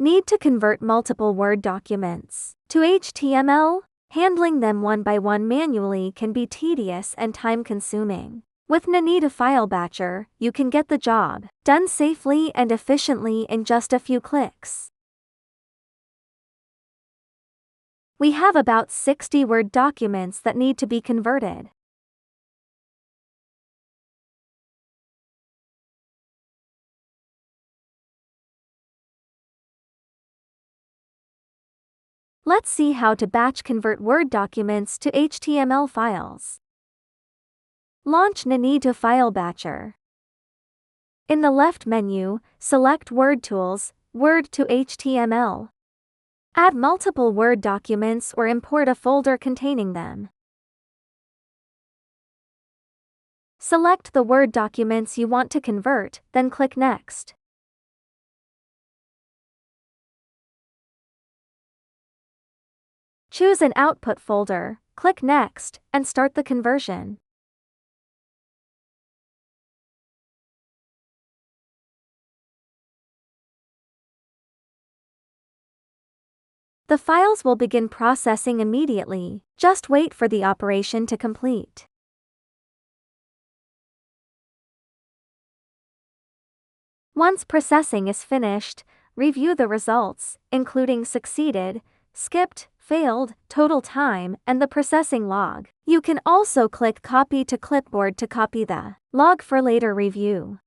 Need to convert multiple Word documents to HTML? Handling them one by one manually can be tedious and time-consuming. With Ninetu File Batcher, you can get the job done safely and efficiently in just a few clicks. We have about 60 Word documents that need to be converted. Let's see how to batch convert Word documents to HTML files. Launch Ninetu File Batcher. In the left menu, select Word Tools, Word to HTML. Add multiple Word documents or import a folder containing them. Select the Word documents you want to convert, then click Next. Choose an output folder, click Next, and start the conversion. The files will begin processing immediately. Just wait for the operation to complete. Once processing is finished, review the results, including succeeded, skipped, failed, total time, and the processing log. You can also click Copy to Clipboard to copy the log for later review.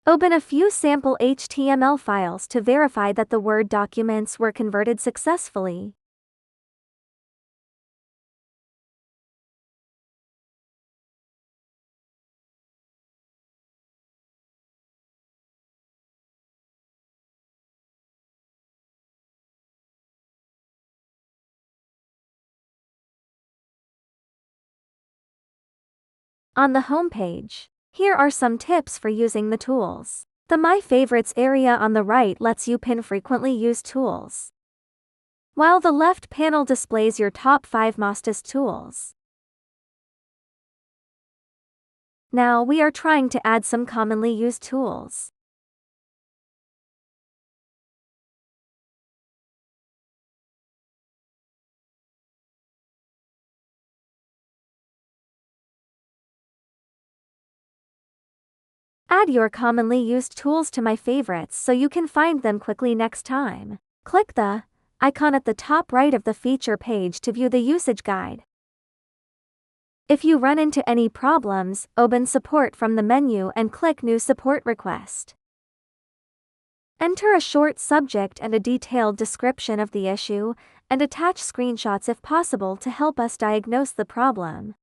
Open a few sample HTML files to verify that the Word documents were converted successfully. On the home page, here are some tips for using the tools. The My Favorites area on the right lets you pin frequently used tools, while the left panel displays your top 5 mostest tools. Now we are trying to add some commonly used tools. Add your commonly used tools to My Favorites so you can find them quickly next time. Click the icon at the top right of the feature page to view the usage guide. If you run into any problems, open Support from the menu and click New Support Request. Enter a short subject and a detailed description of the issue, and attach screenshots if possible to help us diagnose the problem.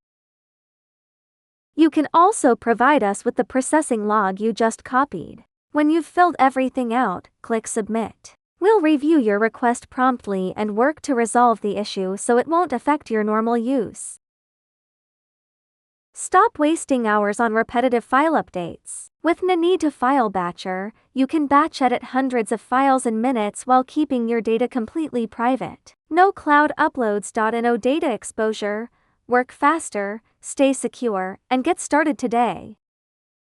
You can also provide us with the processing log you just copied. When you've filled everything out, click Submit. We'll review your request promptly and work to resolve the issue so it won't affect your normal use. Stop wasting hours on repetitive file updates. With Ninetu File Batcher, you can batch edit hundreds of files in minutes while keeping your data completely private. No cloud uploads. No data exposure. Work faster, stay secure, and get started today.